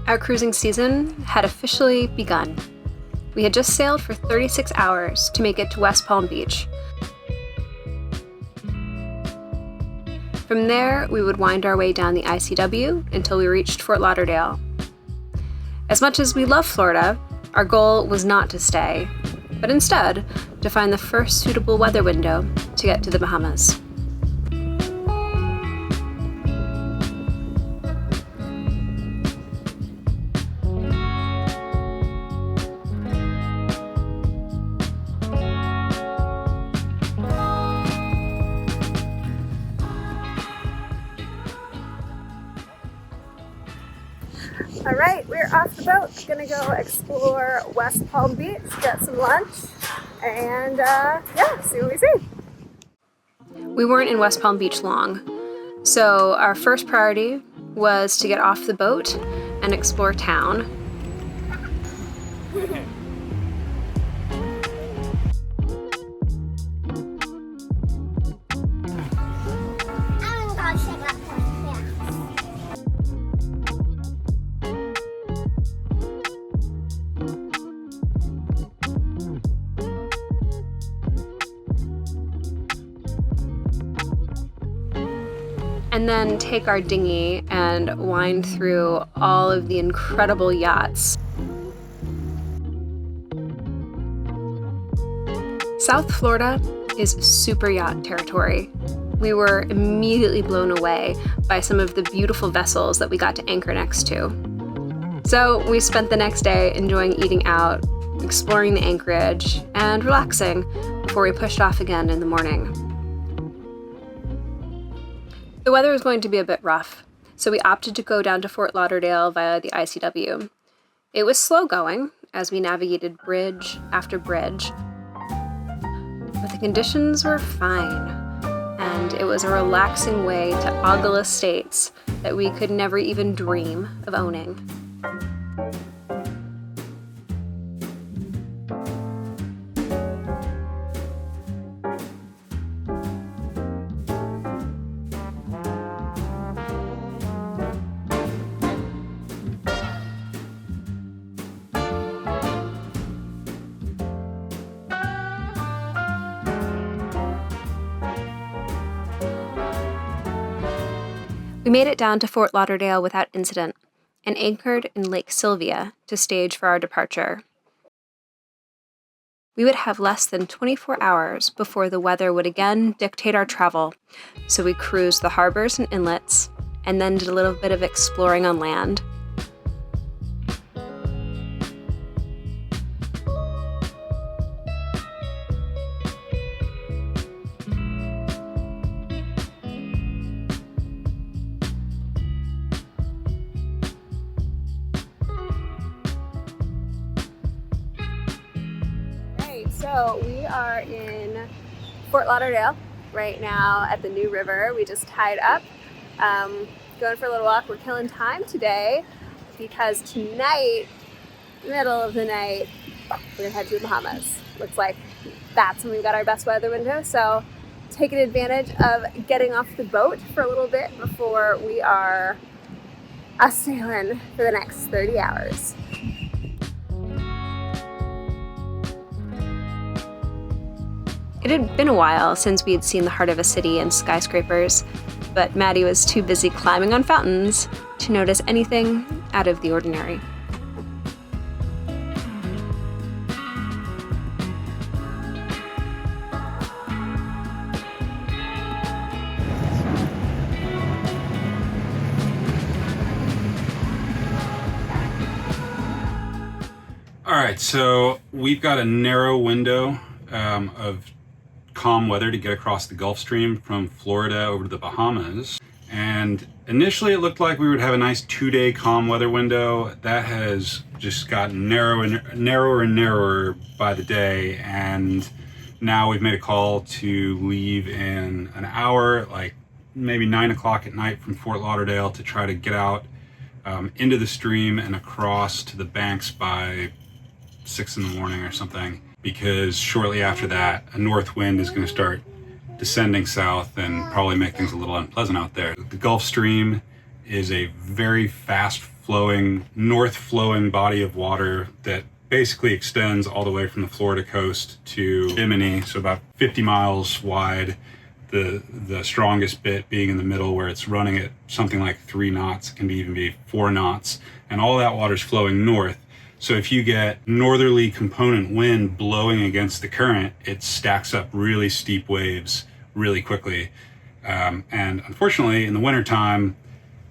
Our cruising season had officially begun. We had just sailed for 36 hours to make it to West Palm Beach. From there, we would wind our way down the ICW until we reached Fort Lauderdale. As much as we love Florida, our goal was not to stay, but instead to find the first suitable weather window to get to the Bahamas. All right, we're off the boat. Gonna go explore West Palm Beach, get some lunch, and yeah, see what we see. We weren't in West Palm Beach long, so our first priority was to get off the boat and explore town. And then take our dinghy and wind through all of the incredible yachts. South Florida is super yacht territory. We were immediately blown away by some of the beautiful vessels that we got to anchor next to. So we spent the next day enjoying eating out, exploring the anchorage, and relaxing before we pushed off again in the morning. The weather was going to be a bit rough, so we opted to go down to Fort Lauderdale via the ICW. It was slow going as we navigated bridge after bridge, but the conditions were fine, and it was a relaxing way to ogle estates that we could never even dream of owning. We made it down to Fort Lauderdale without incident and anchored in Lake Sylvia to stage for our departure. We would have less than 24 hours before the weather would again dictate our travel, so we cruised the harbors and inlets and then did a little bit of exploring on land. So we are in Fort Lauderdale right now at the New River. We just tied up, going for a little walk. We're killing time today because tonight, middle of the night, we're gonna head to the Bahamas. Looks like that's when we've got our best weather window. So taking advantage of getting off the boat for a little bit before we are sailing for the next 30 hours. It had been a while since we had seen the heart of a city and skyscrapers, but Maddie was too busy climbing on fountains to notice anything out of the ordinary. All right, so we've got a narrow window of calm weather to get across the Gulf Stream from Florida over to the Bahamas. And initially it looked like we would have a nice 2-day calm weather window. That has just gotten narrower and narrower by the day. And now we've made a call to leave in an hour, like maybe 9 o'clock at night from Fort Lauderdale, to try to get out into the stream and across to the banks by 6 in the morning or something, because shortly after that a north wind is going to start descending south and probably make things a little unpleasant out there. The Gulf Stream is a very fast flowing, north flowing body of water that basically extends all the way from the Florida coast to Bimini, so about 50 miles wide. The strongest bit being in the middle, where it's running at something like 3 knots. It can even be 4 knots, and all that water's flowing north. So if you get northerly component wind blowing against the current, it stacks up really steep waves really quickly. And unfortunately, in the wintertime,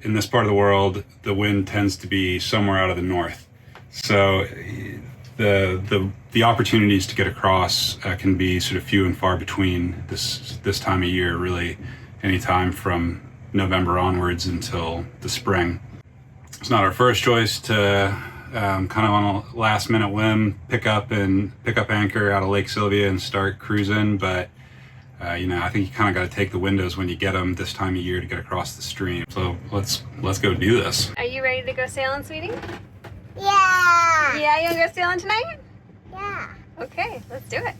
in this part of the world, the wind tends to be somewhere out of the north. So the opportunities to get across can be sort of few and far between this time of year, really any time from November onwards until the spring. It's not our first choice to kind of on a last minute whim pick up anchor out of Lake Sylvia and start cruising, but you know, I think you kind of got to take the windows when you get them this time of year to get across the stream. So let's go do this. Are you ready to go sailing, sweetie? Yeah. Yeah, you wanna go sailing tonight? Yeah. Okay, let's do it.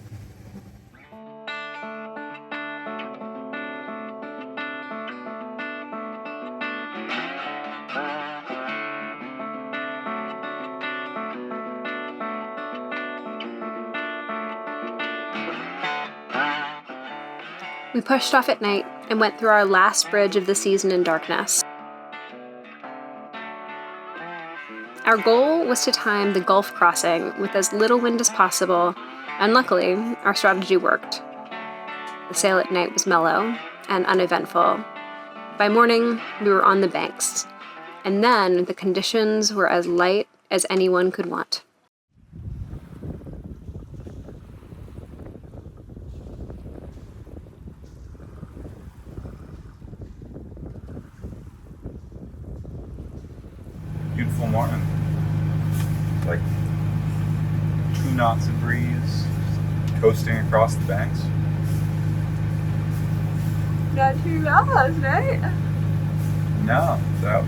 We pushed off at night and went through our last bridge of the season in darkness. Our goal was to time the Gulf crossing with as little wind as possible, and luckily, our strategy worked. The sail at night was mellow and uneventful. By morning, we were on the banks, and then the conditions were as light as anyone could want. Beautiful morning. Like 2 knots of breeze, coasting across the banks. Not too bad, right? No, that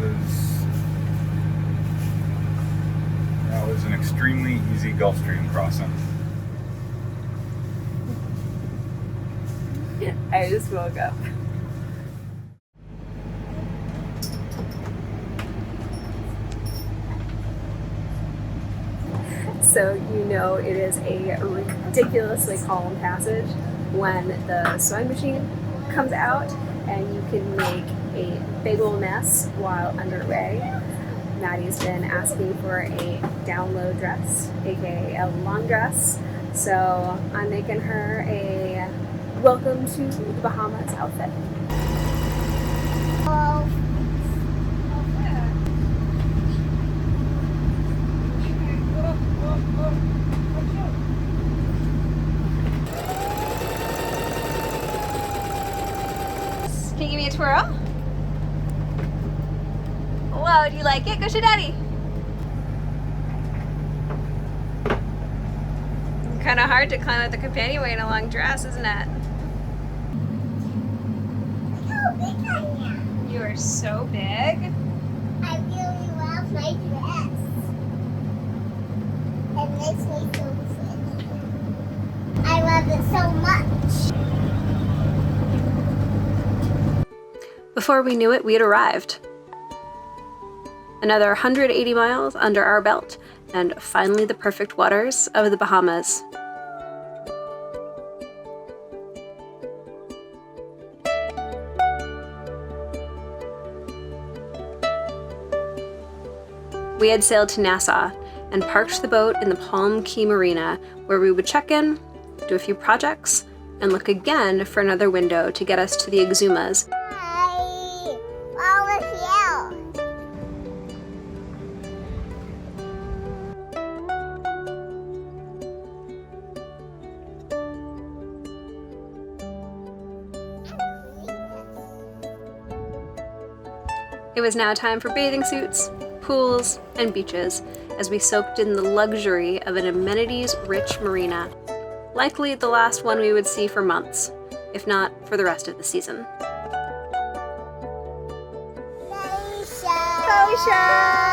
was an extremely easy Gulf Stream crossing. I just woke up. So you know it is a ridiculously calm passage when the sewing machine comes out and you can make a big ol' mess while underway. Maddie's been asking for a down low dress, aka a long dress, so I'm making her a welcome to the Bahamas outfit. Oh. Can you give me a twirl? Whoa, do you like it? Go show Daddy. Kind of hard to climb up the companionway in a long dress, isn't it? Look how big I am. You are so big. I really love my dress. It makes me so pretty. I love it so much. Before we knew it, we had arrived. Another 180 miles under our belt, and finally the perfect waters of the Bahamas. We had sailed to Nassau and parked the boat in the Palm Key Marina, where we would check in, do a few projects, and look again for another window to get us to the Exumas. Hi. All of you. It was now time for bathing suits, pools, and beaches as we soaked in the luxury of an amenities-rich marina, likely the last one we would see for months, if not for the rest of the season. Kosha.